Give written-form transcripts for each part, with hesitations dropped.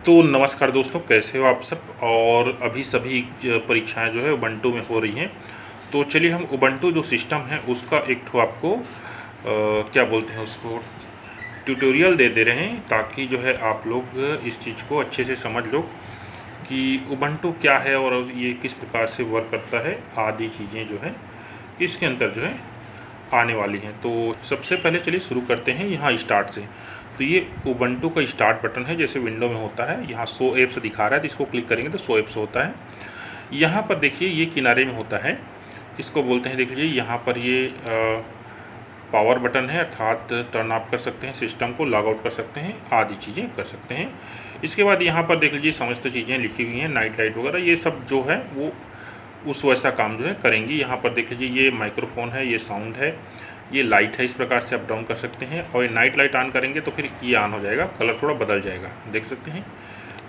तो नमस्कार दोस्तों, कैसे हो आप सब। और अभी सभी परीक्षाएं जो है उबंटू में हो रही हैं। तो चलिए हम उबंटू जो सिस्टम है उसका एक ठो आपको क्या बोलते हैं उसको ट्यूटोरियल दे रहे हैं, ताकि जो है आप लोग इस चीज़ को अच्छे से समझ लो कि उबंटू क्या है और ये किस प्रकार से वर्क करता है, आदि चीज़ें जो है इसके अंदर जो है आने वाली हैं। तो सबसे पहले चलिए शुरू करते हैं यहाँ स्टार्ट से। तो ये उबंटू का स्टार्ट बटन है, जैसे विंडो में होता है। यहाँ शो एप्स दिखा रहा है, तो इसको क्लिक करेंगे तो शो एप्स होता है। यहाँ पर देखिए ये किनारे में होता है, इसको बोलते हैं, देख लीजिए यहाँ पर ये पावर बटन है, अर्थात टर्न ऑफ कर सकते हैं सिस्टम को, लॉग आउट कर सकते हैं, आदि चीज़ें कर सकते हैं। इसके बाद यहाँ पर देख लीजिए समस्त चीज़ें लिखी हुई हैं, नाइट लाइट वगैरह, ये सब जो है वो उस वैसा काम जो है करेंगी। यहाँ पर देख लीजिए ये माइक्रोफोन है, ये साउंड है, ये लाइट है, इस प्रकार से अप डाउन कर सकते हैं। और नाइट लाइट ऑन करेंगे तो फिर ये ऑन हो जाएगा, कलर थोड़ा बदल जाएगा, देख सकते हैं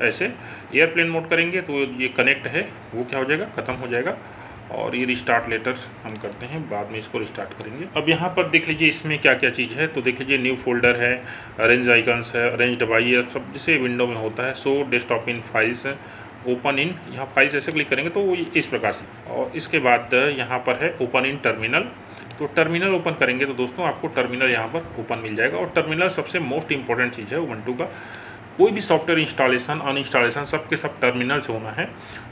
ऐसे। एयरप्लेन मोड करेंगे तो ये कनेक्ट है वो क्या हो जाएगा, ख़त्म हो जाएगा। और ये रिस्टार्ट लेटर हम करते हैं, बाद में इसको रिस्टार्ट करेंगे। अब यहाँ पर देख लीजिए इसमें क्या क्या चीज़ है। तो देख लीजिए न्यू फोल्डर है, अरेंज आइकन्स है, अरेंज डिवाइस है, सब जैसे विंडो में होता है। सो डेस्कटॉप इन फाइल्स है, ओपन इन, यहाँ फाइल्स ऐसे क्लिक करेंगे तो इस प्रकार से। और इसके बाद यहाँ पर है ओपन इन टर्मिनल। तो टर्मिनल ओपन करेंगे तो दोस्तों आपको टर्मिनल यहाँ पर ओपन मिल जाएगा। और टर्मिनल सबसे मोस्ट इंपॉर्टेंट चीज़ है उबंटू का। कोई भी सॉफ्टवेयर इंस्टॉलेशन अनइंस्टॉलेशन सबके सब टर्मिनल से होना है।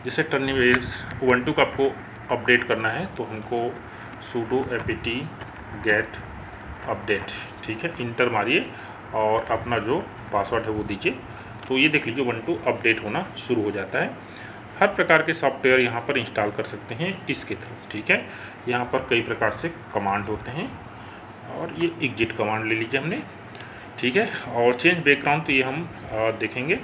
जैसे टर्मिनल उबंटू का आपको अपडेट करना है तो हमको sudo apt get अपडेट, ठीक है, इंटर मारिए और अपना जो पासवर्ड है वो दीजिए। तो ये देख लीजिए उबंटू अपडेट होना शुरू हो जाता है। हर प्रकार के सॉफ्टवेयर यहाँ पर इंस्टॉल कर सकते हैं इसके थ्रू, ठीक है। यहाँ पर कई प्रकार से कमांड होते हैं और ये एग्जिट कमांड ले लीजिए हमने, ठीक है। और चेंज बैकग्राउंड तो ये हम देखेंगे।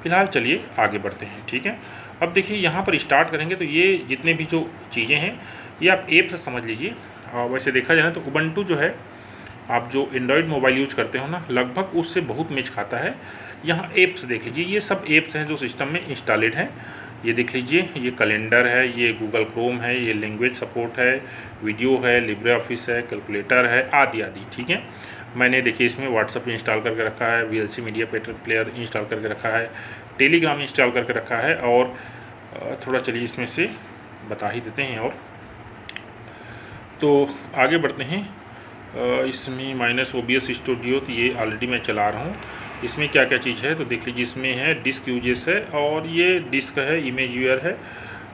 फिलहाल चलिए आगे बढ़ते हैं, ठीक है। अब देखिए यहाँ पर स्टार्ट करेंगे तो ये जितने भी जो चीज़ें हैं ये आप ऐप से समझ लीजिए। वैसे देखा जाए तो उबंटू जो है, आप जो एंड्रॉयड मोबाइल यूज करते हो ना, लगभग उससे बहुत मैच खाता है। यहाँ एप्स देख लीजिए, ये सब एप्स हैं जो सिस्टम में इंस्टॉलेड हैं। ये देख लीजिए, ये कैलेंडर है, ये गूगल क्रोम है, ये लैंग्वेज सपोर्ट है, वीडियो है, लिब्रे ऑफिस है, कैलकुलेटर है, आदि आदि, ठीक है। मैंने देखिए इसमें व्हाट्सअप इंस्टॉल करके रखा है, VLC मीडिया प्लेयर इंस्टॉल करके रखा है, टेलीग्राम इंस्टॉल करके रखा है। और थोड़ा चलिए इसमें से बता ही देते हैं। और तो आगे बढ़ते हैं। इसमें -OBS स्टूडियो, तो ये ऑलरेडी मैं चला रहा हूँ। इसमें क्या क्या चीज़ है तो देख लीजिए, इसमें है डिस्क यूजेस है, और ये डिस्क है, इमेज व्यूअर है,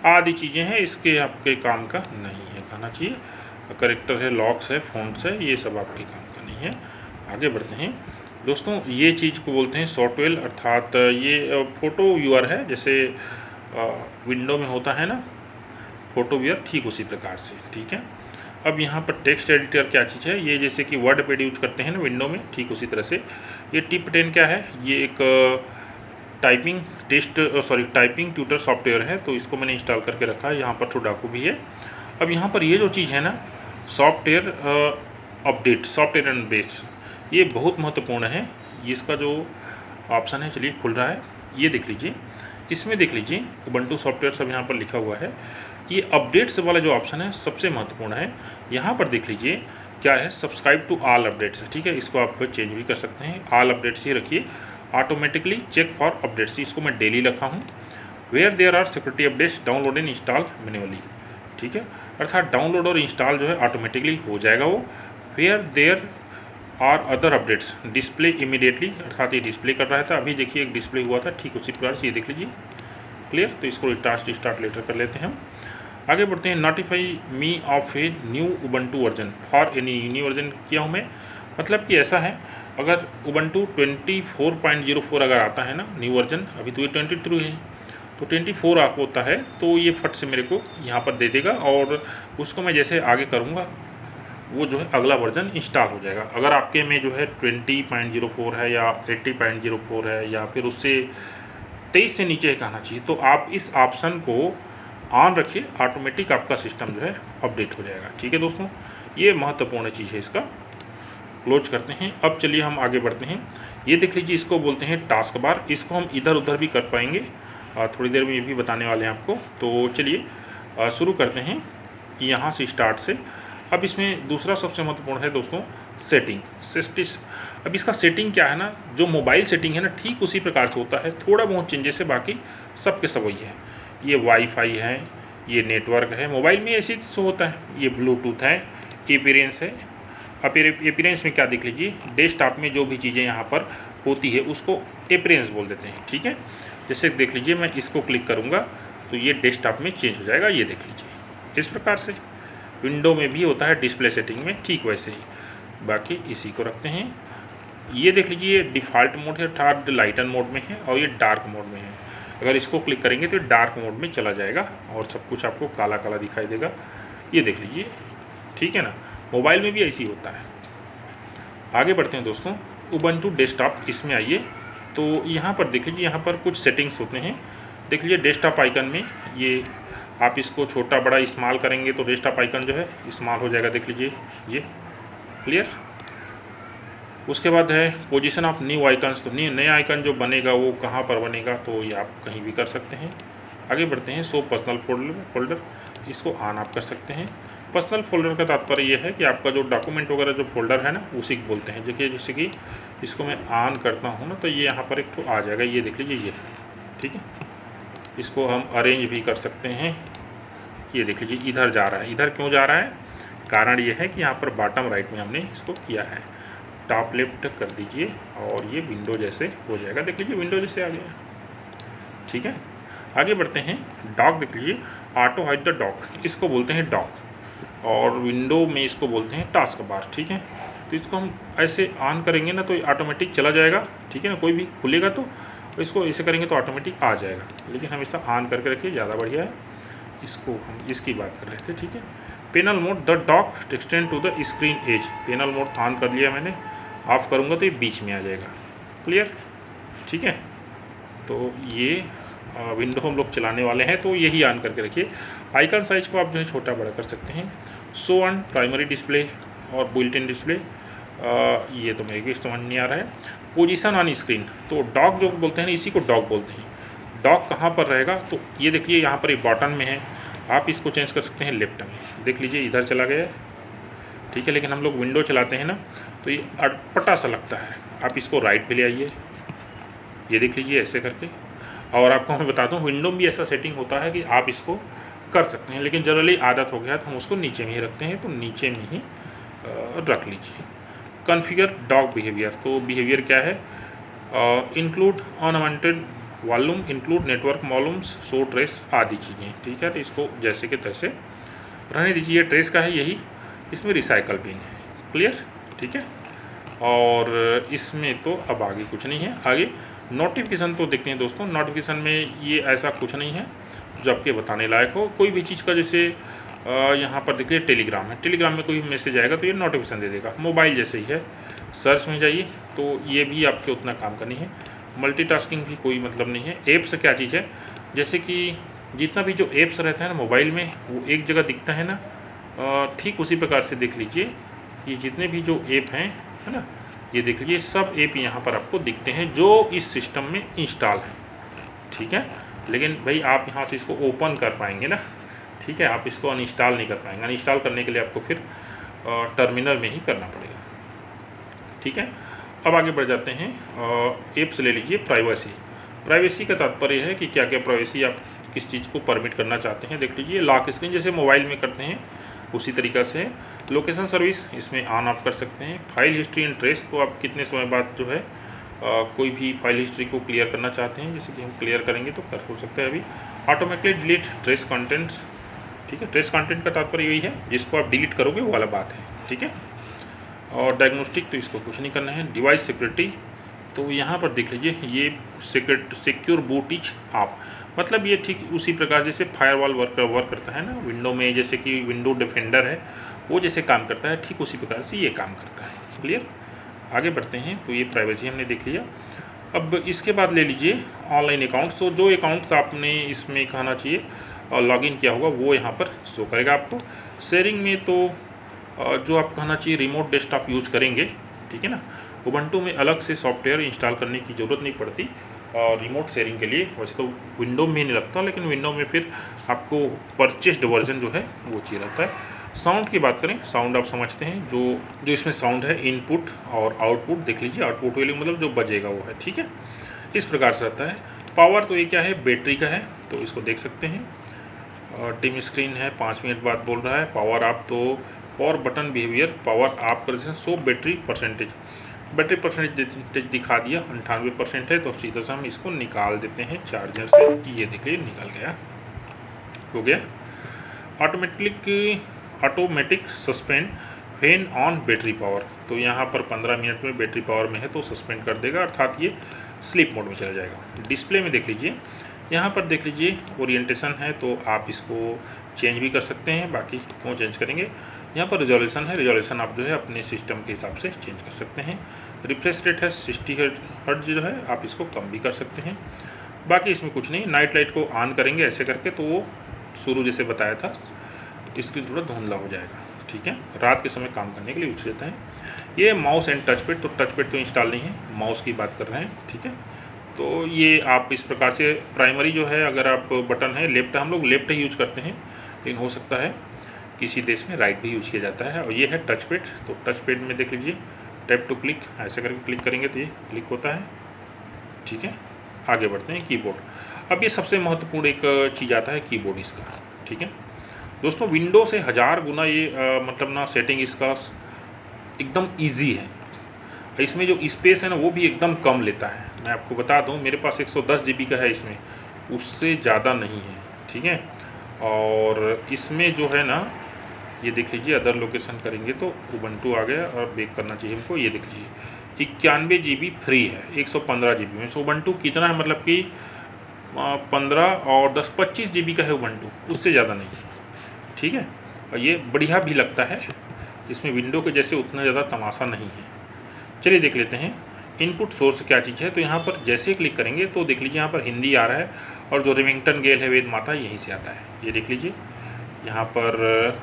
आदि चीज़ें हैं। इसके आपके काम का नहीं है, कहना चाहिए। करेक्टर है, लॉक्स है, फ़ॉन्ट्स है, ये सब आपके काम का नहीं है। आगे बढ़ते हैं दोस्तों। ये चीज़ को बोलते हैं सॉफ्टवेयर, अर्थात ये फ़ोटो व्यूअर है, जैसे विंडो में होता है ना फ़ोटो व्यूअर, ठीक उसी प्रकार से, ठीक है। अब यहाँ पर टेक्स्ट एडिटर क्या चीज़ है, ये जैसे कि वर्ड पैड यूज करते हैं ना विंडो में, ठीक उसी तरह से। ये टिप 10 क्या है, ये एक टाइपिंग ट्यूटर सॉफ्टवेयर है, तो इसको मैंने इंस्टॉल करके रखा है। यहाँ पर टूडाकू भी है। अब यहाँ पर ये जो चीज़ है ना, सॉफ्टवेयर अपडेट, सॉफ्टवेयर अपडेट्स, ये बहुत महत्वपूर्ण है। इसका जो ऑप्शन है, चलिए खुल रहा है, ये देख लीजिए। इसमें देख लीजिए उबंटू सॉफ्टवेयर सब यहाँ पर लिखा हुआ है। ये अपडेट्स वाला जो ऑप्शन है सबसे महत्वपूर्ण है। यहाँ पर देख लीजिए क्या है, सब्सक्राइब टू ऑल अपडेट्स, ठीक है। इसको आप चेंज भी कर सकते हैं, ऑल अपडेट्स ही रखिए। ऑटोमेटिकली चेक फॉर अपडेट्स, इसको मैं डेली रखा हूँ। Where there are security updates download and install manually, ठीक है, अर्थात डाउनलोड और इंस्टॉल जो है ऑटोमेटिकली हो जाएगा वो। Where there are other updates display immediately, अर्थात ये डिस्प्ले कर रहा था, अभी देखिए एक डिस्प्ले हुआ था, ठीक उसी प्रकार से ये देख लीजिए, क्लियर। तो इसको स्टार्ट लेटर कर लेते हैं हम। आगे बढ़ते हैं। Notify me of a new Ubuntu version for any new version किया हूँ मैं, मतलब कि ऐसा है, अगर उबंटू 24.04 अगर आता है ना न्यू वर्जन, अभी तो ये 23 है, तो 24 आप होता है तो ये फट से मेरे को यहाँ पर दे देगा, और उसको मैं जैसे आगे करूँगा वो जो है अगला वर्जन इंस्टॉल हो जाएगा। अगर आपके में जो है 20.04 है या 80.04 है या फिर उससे 23 से नीचे कहना चाहिए, तो आप इस ऑप्शन को ऑन रखिए, ऑटोमेटिक आपका सिस्टम जो है अपडेट हो जाएगा, ठीक है दोस्तों। ये महत्वपूर्ण चीज़ है, इसका क्लोज करते हैं। अब चलिए हम आगे बढ़ते हैं। ये देख लीजिए, इसको बोलते हैं टास्क बार। इसको हम इधर उधर भी कर पाएंगे, थोड़ी देर में ये भी बताने वाले हैं आपको। तो चलिए शुरू करते हैं यहाँ से, स्टार्ट से। अब इसमें दूसरा सबसे महत्वपूर्ण है दोस्तों सेटिंग सिस्टिस। अब इसका सेटिंग क्या है ना, जो मोबाइल सेटिंग है ना ठीक उसी प्रकार से होता है, थोड़ा बहुत चेंजेस है, बाकी सब के सब वही है। ये वाईफाई है, ये नेटवर्क है, मोबाइल में ऐसे तो होता है। ये ब्लूटूथ है, अपीयरेंस है। अपीयरेंस में क्या देख लीजिए, डेस्कटॉप में जो भी चीज़ें यहाँ पर होती है उसको अपीयरेंस बोल देते हैं, ठीक है। जैसे देख लीजिए, मैं इसको क्लिक करूँगा तो ये डेस्कटॉप में चेंज हो जाएगा, ये देख लीजिए। इस प्रकार से विंडो में भी होता है डिस्प्ले सेटिंग में, ठीक वैसे ही। बाकी इसी को रखते हैं। ये देख लीजिए, ये डिफ़ॉल्ट मोड है अर्थात लाइटन मोड में है, और ये डार्क मोड में है। अगर इसको क्लिक करेंगे तो डार्क मोड में चला जाएगा और सब कुछ आपको काला काला दिखाई देगा, ये देख लीजिए, ठीक है ना। मोबाइल में भी ऐसी होता है। आगे बढ़ते हैं दोस्तों, उबंटू डेस्कटॉप, इसमें आइए तो यहाँ पर देख लीजिए, यहाँ पर कुछ सेटिंग्स होते हैं। देख लीजिए डेस्कटॉप आइकन में, ये आप इसको छोटा बड़ा इस्तेमाल करेंगे तो डेस्कटॉप आइकन जो है इस्तेमाल हो जाएगा, देख लीजिए ये क्लियर। उसके बाद है पोजीशन ऑफ न्यू आइकन्स, तो नया आइकन जो बनेगा वो कहाँ पर बनेगा, तो ये आप कहीं भी कर सकते हैं। आगे बढ़ते हैं, शो पर्सनल फोल्डर, इसको ऑन आप कर सकते हैं। पर्सनल फोल्डर का तात्पर्य ये है कि आपका जो डॉक्यूमेंट वगैरह जो फोल्डर है ना उसी को बोलते हैं। देखिए जैसे कि इसको मैं ऑन करता हूँ ना तो ये यहाँ पर एक तो आ जाएगा, ये देख लीजिए ये, ठीक है। इसको हम अरेंज भी कर सकते हैं। ये देख लीजिए इधर जा रहा है, इधर क्यों जा रहा है, कारण ये है कि यहाँ पर बॉटम राइट में हमने इसको किया है। टॉप लेफ्ट कर दीजिए और ये विंडो जैसे हो जाएगा, देख लीजिए विंडो जैसे आ गया, ठीक है। आगे बढ़ते हैं, डॉक देख लीजिए, ऑटो हाइड द डॉक, इसको बोलते हैं डॉक, और विंडो में इसको बोलते हैं टास्क बार, ठीक है। तो इसको हम ऐसे ऑन करेंगे ना तो ये ऑटोमेटिक चला जाएगा, ठीक है ना। कोई भी खुलेगा तो इसको ऐसे करेंगे तो ऑटोमेटिक आ जाएगा, लेकिन हमेशा ऑन करके रखिए, ज़्यादा बढ़िया है। इसको हम इसकी बात कर रहे थे, ठीक है। Panel mode, the dock extend to the screen edge, panel mode on कर लिया मैंने, ऑफ करूँगा तो ये बीच में आ जाएगा, क्लियर, ठीक है। तो ये विंडो हम लोग चलाने वाले हैं तो यही ऑन करके रखिए। आइकन साइज को आप जो है छोटा बड़ा कर सकते हैं। शो ऑन प्राइमरी डिस्प्ले और बुल्ट इन डिस्प्ले, ये तो मेरे को समझ नहीं आ रहा है। पोजीशन ऑन स्क्रीन, तो डॉक जो बोलते हैं ना इसी को डॉक बोलते हैं। डॉक कहाँ पर रहेगा, तो ये देखिए यहाँ पर एक बटन में है, आप इसको चेंज कर सकते हैं लेफ्ट में, देख लीजिए इधर चला गया, ठीक है। लेकिन हम लोग विंडो चलाते हैं ना तो ये अटपटा सा लगता है, आप इसको राइट पे ले आइए, ये देख लीजिए ऐसे करके। और आपको मैं बता दूं विंडो में भी ऐसा सेटिंग होता है कि आप इसको कर सकते हैं, लेकिन जनरली आदत हो गया तो हम उसको नीचे में ही रखते हैं, तो नीचे में ही रख लीजिए। कॉन्फ़िगर डॉक बिहेवियर, तो बिहेवियर क्या है, include unwanted volume, include network volumes, show trace आदि चीज़ें, ठीक है। तो इसको जैसे कि तैसे रहने दीजिए। ट्रेस का है यही, इसमें रिसाइकल पिन है, क्लियर, ठीक है। और इसमें तो अब आगे कुछ नहीं है। आगे नोटिफिकेशन तो देखते हैं दोस्तों, नोटिफिकेशन में ये ऐसा कुछ नहीं है जो आपके बताने लायक हो। कोई भी चीज़ का जैसे यहाँ पर देखिए टेलीग्राम है, टेलीग्राम में कोई मैसेज आएगा तो ये नोटिफिकेशन दे देगा, मोबाइल जैसे ही है। सर्च में जाइए तो ये भी आपके उतना काम का नहीं है। मल्टीटास्किंग भी कोई मतलब नहीं है। ऐप्स क्या चीज़ है, जैसे कि जितना भी जो ऐप्स रहता है ना मोबाइल में वो एक जगह दिखता है ना, ठीक उसी प्रकार से देख लीजिए ये जितने भी जो ऐप हैं है ना, ये देख लीजिए सब ऐप यहाँ पर आपको दिखते हैं जो इस सिस्टम में इंस्टॉल है, ठीक है। लेकिन भाई आप यहाँ से इसको ओपन कर पाएंगे ना, ठीक है, आप इसको अनइंस्टॉल नहीं कर पाएंगे। अनइंस्टॉल करने के लिए आपको फिर टर्मिनल में ही करना पड़ेगा, ठीक है। अब आगे बढ़ जाते हैं, ऐप्स ले लीजिए। प्राइवेसी, प्राइवेसी का तात्पर्य है कि क्या क्या प्राइवेसी आप किस चीज़ को परमिट करना चाहते हैं। देख लीजिए लॉक स्क्रीन जैसे मोबाइल में करते हैं उसी तरीक़ा से। लोकेशन सर्विस इसमें ऑन आप कर सकते हैं। फाइल हिस्ट्री एंड ट्रेस, तो आप कितने समय बाद जो है कोई भी फाइल हिस्ट्री को क्लियर करना चाहते हैं, जैसे कि हम क्लियर करेंगे तो कर हो सकता है अभी। ऑटोमेटिकली डिलीट ट्रेस कंटेंट, ठीक है। ट्रेस कंटेंट का तात्पर्य यही है जिसको आप डिलीट करोगे वो वाला बात है, ठीक है। और डायग्नोस्टिक तो इसको कुछ नहीं करना है। डिवाइस सिक्योरिटी, तो यहाँ पर देख लीजिए ये सिक्योर बूट इज आप, मतलब ये ठीक उसी प्रकार जैसे फायरवॉल वर्क करता है ना विंडो में, जैसे कि विंडो डिफेंडर है वो जैसे काम करता है, ठीक उसी प्रकार से ये काम करता है, क्लियर। आगे बढ़ते हैं, तो ये प्राइवेसी हमने देख लिया। अब इसके बाद ले लीजिए ऑनलाइन अकाउंट्स, तो जो अकाउंट्स आपने इसमें कहना चाहिए और लॉगिन किया होगा वो यहाँ पर शो करेगा आपको। शेयरिंग में तो जो आप कहना चाहिए रिमोट डेस्कटॉप यूज करेंगे, ठीक है ना। उबंटू में अलग से सॉफ्टवेयर इंस्टॉल करने की ज़रूरत नहीं पड़ती और रिमोट शेयरिंग के लिए। वैसे तो विंडो में नहीं लगता, लेकिन विंडो में फिर आपको परचेस्ड वर्जन जो है वो चाहिए रहता है। साउंड की बात करें, साउंड आप समझते हैं, जो इसमें साउंड है इनपुट और आउटपुट देख लीजिए, आउटपुट वैल्यू मतलब जो बजेगा वो है, ठीक है, इस प्रकार से आता है। पावर तो ये क्या है, बैटरी का है, तो इसको देख सकते हैं। डिम स्क्रीन है, 5 मिनट बाद बोल रहा है। पावर आप तो पावर बटन बिहेवियर, पावर आप कर देते हैं 100 बैटरी परसेंटेज दिखा दिया 98% है, तो सीधा से हम इसको निकाल देते हैं चार्जर से। ये देखिए निकल गया, हो गया। Automatic suspend when on battery power, तो यहाँ पर 15 मिनट में बैटरी पावर में है तो सस्पेंड कर देगा, अर्थात ये स्लीप मोड में चला जाएगा। डिस्प्ले में देख लीजिए, यहाँ पर देख लीजिए ओरिएंटेशन है, तो आप इसको चेंज भी कर सकते हैं, बाकी क्यों चेंज करेंगे। यहाँ पर रिजोल्यूशन है, रिजोल्यूशन आप जो है अपने सिस्टम के हिसाब से चेंज कर सकते हैं। रिफ्रेश रेट है 60 हर्ट्ज जो है, आप इसको कम भी कर सकते हैं। बाकी इसमें कुछ नहीं। नाइट लाइट को ऑन करेंगे ऐसे करके तो वो शुरू जैसे बताया था स्क्रीन थोड़ा धुंधला हो जाएगा, ठीक है, रात के समय काम करने के लिए यूज रहता है। ये माउस एंड टच पैड, तो टच पैड तो इंस्टॉल नहीं है, माउस की बात कर रहे हैं, ठीक है। तो ये आप इस प्रकार से प्राइमरी जो है, अगर आप बटन है लेफ्ट, हम लोग लेफ्ट ही यूज करते हैं, लेकिन हो सकता है किसी देश में राइट भी यूज किया जाता है। और ये है टच पैड, तो टच पैड में देख लीजिए टैप टू क्लिक, ऐसे करके क्लिक करेंगे तो ये क्लिक होता है, ठीक है। आगे बढ़ते हैं कीबोर्ड। अब ये सबसे महत्वपूर्ण एक चीज़ आता है कीबोर्ड इसका, ठीक है दोस्तों। विंडो से 1000 गुना ये मतलब ना सेटिंग इसका एकदम ईजी है। इसमें जो स्पेस है ना वो भी एकदम कम लेता है। मैं आपको बता दूं, मेरे पास 110 GB का है इसमें, उससे ज़्यादा नहीं है, ठीक है। और इसमें जो है ना, ये देख लीजिए, अदर लोकेशन करेंगे तो उबंटू आ गया और बेक करना चाहिए हमको। ये देख लीजिए 91 GB फ्री है 115 GB में। सो उबंटू कितना है, मतलब कि 15 और 10 25 GB का है उबंटू, उससे ज़्यादा नहीं है, ठीक है। और ये बढ़िया भी लगता है, इसमें विंडो के जैसे उतना ज़्यादा तमाशा नहीं है। चलिए देख लेते हैं इनपुट सोर्स क्या चीज़ है। तो यहाँ पर जैसे क्लिक करेंगे तो देख लीजिए यहाँ पर हिंदी आ रहा है, और जो रिमिंगटन गेल है वेद माता यहीं से आता है। ये देख लीजिए यहाँ पर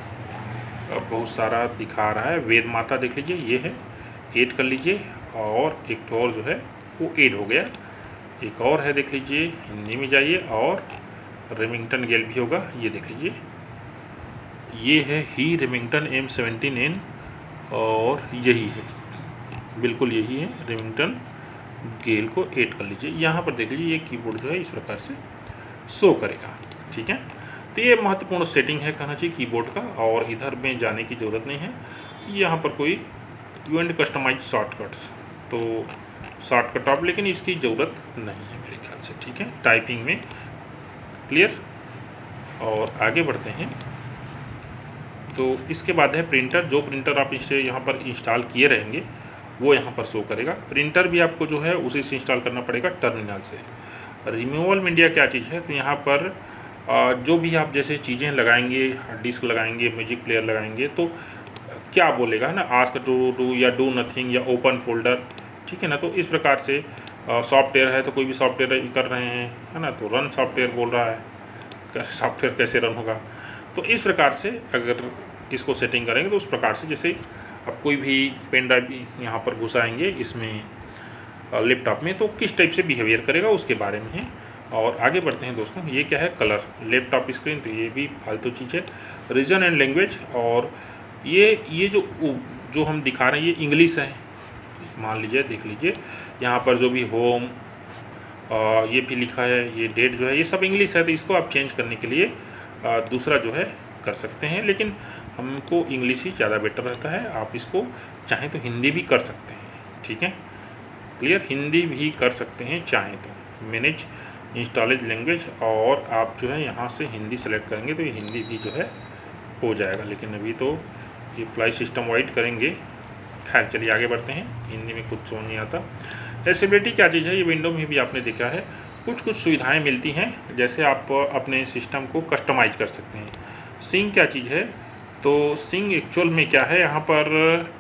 बहुत सारा दिखा रहा है, वेद माता देख लीजिए ये है, ऐड कर लीजिए, और एक तो और जो है वो ऐड हो गया। एक और है देख लीजिए, हिंदी में जाइए और रिमिंगटन गेल भी होगा, ये देख लीजिए ये है ही रिमिंगटन M17N, और यही है, बिल्कुल यही है रिमिंगटन गेल को ऐड कर लीजिए। यहाँ पर देख लीजिए ये कीबोर्ड जो है इस प्रकार से शो करेगा, ठीक है। तो ये महत्वपूर्ण सेटिंग है कहना चाहिए कीबोर्ड का, और इधर में जाने की ज़रूरत नहीं है। यहाँ पर कोई यू एंड कस्टमाइज शॉर्टकट्स, तो शॉर्टकट ऑफ, लेकिन इसकी ज़रूरत नहीं है मेरे ख्याल से, ठीक है। टाइपिंग में क्लियर। और आगे बढ़ते हैं, तो इसके बाद है प्रिंटर। जो प्रिंटर आप इसे यहाँ पर इंस्टॉल किए रहेंगे वो यहाँ पर शो करेगा। प्रिंटर भी आपको जो है उसी से इंस्टॉल करना पड़ेगा टर्मिनल से। रिमूवल मीडिया क्या चीज़ है, तो यहाँ पर जो भी आप जैसे चीज़ें लगाएंगे, डिस्क लगाएंगे, म्यूजिक प्लेयर लगाएंगे, तो क्या बोलेगा है ना, आस्क टू डू या डू नथिंग या ओपन फोल्डर, ठीक है ना। तो इस प्रकार से सॉफ्टवेयर है तो कोई भी सॉफ्टवेयर कर रहे हैं है ना, तो रन सॉफ्टवेयर बोल रहा है, सॉफ्टवेयर कैसे रन होगा। तो इस प्रकार से अगर इसको सेटिंग करेंगे तो उस प्रकार से, जैसे आप कोई भी पेन ड्राइव यहाँ पर घुसाएंगे इसमें लैपटॉप में, तो किस टाइप से बिहेवियर करेगा उसके बारे में है। और आगे बढ़ते हैं दोस्तों, ये क्या है, कलर लैपटॉप स्क्रीन, तो ये भी फालतू चीज़ है। रीजन एंड लैंग्वेज, और ये जो हम दिखा रहे हैं ये इंग्लिश है, मान लीजिए देख लीजिए यहाँ पर जो भी होम ये भी लिखा है, ये डेट जो है ये सब इंग्लिश है, तो इसको आप चेंज करने के लिए दूसरा जो है कर सकते हैं, लेकिन हमको इंग्लिश ही ज़्यादा बेटर रहता है। आप इसको चाहें तो हिंदी भी कर सकते हैं, ठीक है, क्लियर, हिंदी भी कर सकते हैं चाहें तो। मैनेज इंस्टॉलेज लैंग्वेज, और आप जो है यहाँ से हिंदी सेलेक्ट करेंगे तो ये हिंदी भी जो है हो जाएगा, लेकिन अभी तो ये अप्लाई सिस्टम वाइड करेंगे। खैर चलिए आगे बढ़ते हैं, हिंदी में कुछ समझ नहीं आता। एसेबिलिटी क्या चीज़ है, ये विंडो में भी आपने देखा है, कुछ सुविधाएं मिलती हैं, जैसे आप अपने सिस्टम को कस्टमाइज कर सकते हैं। सिंग क्या चीज़ है, तो सिंग एक्चुअल में क्या है, यहाँ पर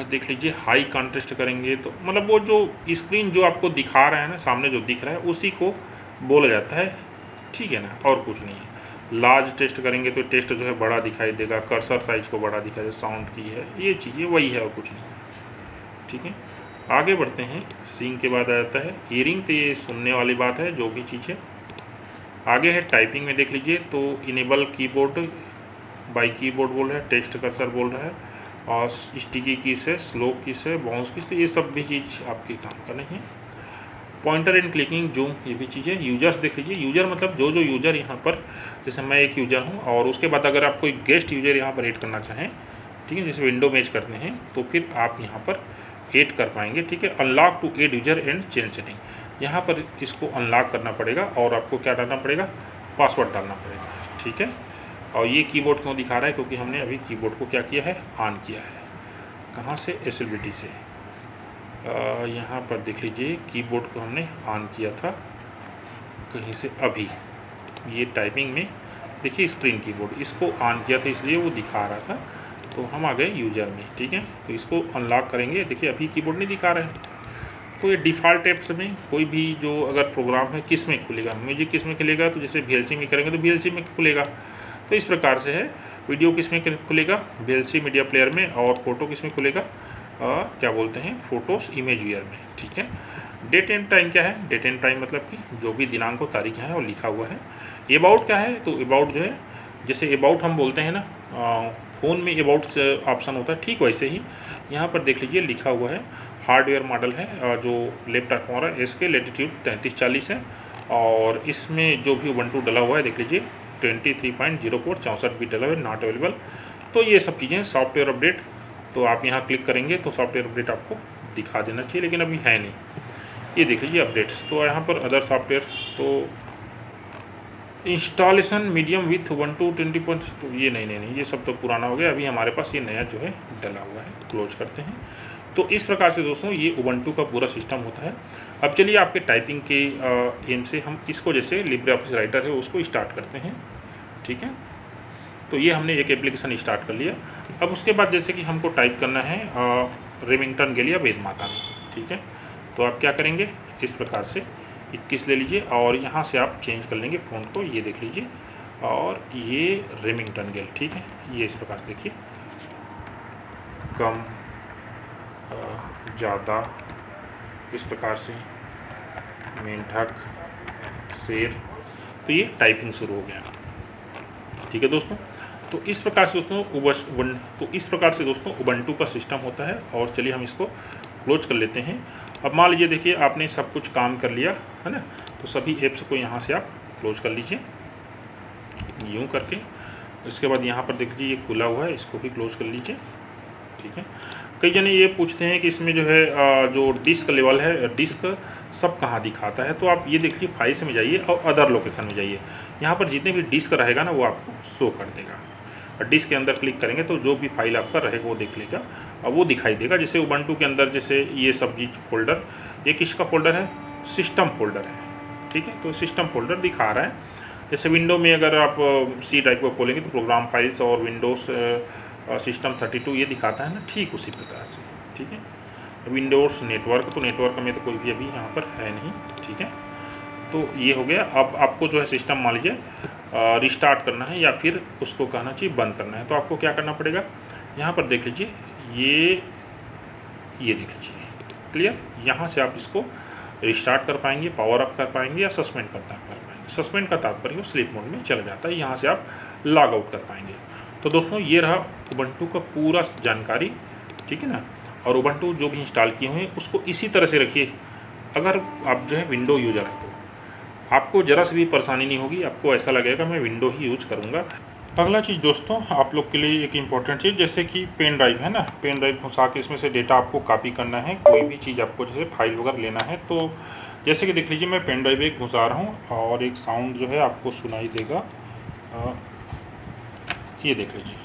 देख लीजिए हाई कॉन्ट्रास्ट करेंगे तो मतलब वो जो स्क्रीन जो आपको दिखा रहा है ना, सामने जो दिख रहा है उसी को बोला जाता है, ठीक है ना, और कुछ नहीं है। लार्ज टेस्ट करेंगे तो टेस्ट जो है बड़ा दिखाई देगा, कर्सर साइज को बड़ा दिखाई देगा, साउंड की है, ये चीज़ें वही है और कुछ नहीं है, ठीक है। आगे बढ़ते हैं, सीइंग के बाद आ जाता है हियरिंग, तो ये सुनने वाली बात है जो भी चीज़ है। आगे है टाइपिंग में देख लीजिए, तो इनेबल कीबोर्ड बाई कीबोर्ड बोल रहा है, टेस्ट कर्सर बोल रहा है, और स्टिकी की से, स्लो की से, बाउंस की से, ये सब भी चीज़ आपकी काम का नहीं है। पॉइंटर एंड क्लिकिंग, जूम, ये भी चीज़ें। यूजर्स देख लीजिए, यूजर मतलब जो यूज़र यहाँ पर, जैसे मैं एक यूज़र हूँ और उसके बाद अगर आप कोई गेस्ट यूज़र यहाँ पर ऐड करना चाहें, ठीक है, जैसे विंडो में ऐड करते हैं तो फिर आप यहाँ पर ऐड कर पाएंगे, ठीक है। Unlock two add user and change setting, यहाँ पर इसको अनलॉक करना पड़ेगा और आपको क्या डालना पड़ेगा, पासवर्ड डालना पड़ेगा, ठीक है। और ये कीबोर्ड क्यों दिखा रहा है, क्योंकि हमने अभी कीबोर्ड को क्या किया है, ऑन किया है। कहाँ से, एसेबिलिटी से। यहाँ पर देख लीजिए कीबोर्ड को हमने ऑन किया था कहीं से, अभी ये टाइपिंग में देखिए स्क्रीन कीबोर्ड, इसको ऑन किया था इसलिए वो दिखा रहा था, तो हम आ गए यूजर में, ठीक है। तो इसको अनलॉक करेंगे, देखिए अभी कीबोर्ड नहीं दिखा रहा है। तो ये डिफ़ॉल्ट ऐप्स में कोई भी जो अगर प्रोग्राम है किस में खुलेगा, म्यूजिक किस में खुलेगा, तो जैसे VLC में करेंगे तो VLC में खुलेगा। तो इस प्रकार से है। वीडियो किस में खुलेगा, VLC मीडिया प्लेयर में, और फोटो किस में खुलेगा, क्या बोलते हैं, फोटोज़ इमेज व्यूअर में, ठीक है। डेट एंड टाइम क्या है, डेट एंड टाइम मतलब कि जो भी दिनांक और तारीख है वो लिखा हुआ है। अबाउट क्या है, तो अबाउट जो है, जैसे अबाउट हम बोलते हैं ना, फ़ोन में अबाउट ऑप्शन होता है, ठीक वैसे ही यहाँ पर देख लीजिए लिखा हुआ है। हार्डवेयर मॉडल है, जो लैपटॉप हमारा इसके लेटीट्यूड 3340 है, और इसमें जो भी उबंटू डला हुआ है देख लीजिए 23.04 64 भी डला हुआ है, नॉट अवेलेबल। तो ये सब चीज़ें सॉफ्टवेयर अपडेट, तो आप यहाँ क्लिक करेंगे तो सॉफ्टवेयर अपडेट आपको दिखा देना चाहिए, लेकिन अभी है नहीं। ये देख लीजिए अपडेट्स, तो यहाँ पर अदर सॉफ्टवेयर, तो इंस्टॉलेशन मीडियम विथ उबंटू 20. तो ये नहीं, ये सब तो पुराना हो गया। अभी हमारे पास ये नया जो है डला हुआ है, क्लोज करते हैं। तो इस प्रकार से दोस्तों ये उबंटू का पूरा सिस्टम होता है। अब चलिए आपके टाइपिंग के एम से हम इसको, जैसे लिब्रे ऑफिस राइटर है उसको स्टार्ट करते हैं, ठीक है। तो ये हमने एक एप्लीकेशन स्टार्ट कर लिया। अब उसके बाद जैसे कि हमको टाइप करना है रेमिंगटन के लिए वेद माता में, ठीक है। तो आप क्या करेंगे, इस प्रकार से 21 ले लीजिए और यहाँ से आप चेंज कर लेंगे फ़ॉन्ट को, ये देख लीजिए, और ये रेमिंगटन गेल, ठीक है। ये इस प्रकार से देखिए, कम ज़्यादा, इस प्रकार से मेंढक, शेर, तो ये टाइपिंग शुरू हो गया, ठीक है दोस्तों। तो इस प्रकार से दोस्तों उबंटू का सिस्टम होता है। और चलिए हम इसको क्लोज कर लेते हैं। अब मान लीजिए देखिए आपने सब कुछ काम कर लिया है ना, तो सभी ऐप्स को यहाँ से आप क्लोज कर लीजिए यूँ करके। इसके बाद यहाँ पर देख लीजिए ये खुला हुआ है, इसको भी क्लोज कर लीजिए, ठीक है। कई जने ये पूछते हैं कि इसमें जो है जो डिस्क लेवल है, डिस्क सब कहाँ दिखाता है, तो आप ये देखिए फाइल्स में जाइए और अदर लोकेशन में जाइए। यहाँ पर जितने भी डिस्क रहेगा ना वो आपको शो कर देगा, और डिस्क के अंदर क्लिक करेंगे तो जो भी फाइल आपका रहेगा वो देख लेगा और वो दिखाई देगा। जैसे उबंटू के अंदर जैसे ये सब्जी फोल्डर, ये किसका फोल्डर है, सिस्टम फोल्डर है, ठीक है। तो सिस्टम फोल्डर दिखा रहा है। जैसे विंडो में अगर आप सी टाइप को खोलेंगे तो प्रोग्राम फाइल्स और विंडोज़ सिस्टम 32 ये दिखाता है ना, ठीक उसी प्रकार से, ठीक है। विंडोज़ नेटवर्क, तो नेटवर्क में तो कोई भी अभी यहाँ पर है नहीं, ठीक है। तो ये हो गया। अब आपको जो है सिस्टम मान लीजिए रिस्टार्ट करना है या फिर उसको कहना चाहिए बंद करना है, तो आपको क्या करना पड़ेगा, यहाँ पर देख लीजिए ये देख लीजिए क्लियर। यहाँ से आप इसको रिस्टार्ट कर पाएंगे, पावर अप कर पाएंगे या सस्पेंड कर पाएंगे। सस्पेंड का तात्पर्य वो स्लीप मोड में चला जाता है, यहाँ से आप लॉग आउट कर पाएंगे। तो दोस्तों ये रहा उबंटू का पूरा जानकारी, ठीक है ना। और उबंटू जो भी इंस्टॉल किए हुए हैं उसको इसी तरह से रखिए। अगर आप जो है विंडो यूज़र है तो आपको ज़रा सी भी परेशानी नहीं होगी, आपको ऐसा लगेगा मैं विंडो ही यूज करूँगा। अगला चीज़ दोस्तों आप लोग के लिए एक इम्पॉर्टेंट चीज़, जैसे कि पेन ड्राइव है ना, पेन ड्राइव घुसा के इसमें से डेटा आपको कॉपी करना है, कोई भी चीज़ आपको जैसे फाइल वगैरह लेना है। तो जैसे कि देख लीजिए मैं पेन ड्राइव एक घुसा रहा हूँ और एक साउंड जो है आपको सुनाई देगा, ये देख लीजिए।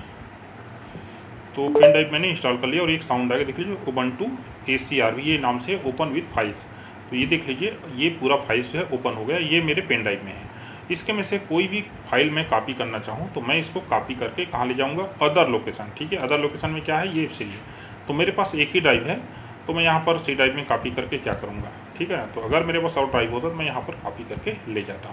तो पेन ड्राइव मैंने इंस्टॉल कर लिया और एक साउंड आएगा, देख लीजिए उबंटू ACRV ये नाम से ओपन विथ फाइल्स। तो ये देख लीजिए ये पूरा फाइल्स जो है ओपन हो गया, ये मेरे पेन ड्राइव में है। इसके में से कोई भी फाइल मैं कॉपी करना चाहूँ तो मैं इसको कॉपी करके कहाँ ले जाऊँगा, अदर लोकेशन, ठीक है। अदर लोकेशन में क्या है, ये इसलिए तो मेरे पास एक ही ड्राइव है, तो मैं यहाँ पर सी ड्राइव में कॉपी करके क्या करूँगा, ठीक है। तो अगर मेरे पास और ड्राइव होता तो मैं यहाँ पर कॉपी करके ले जाता हूँ।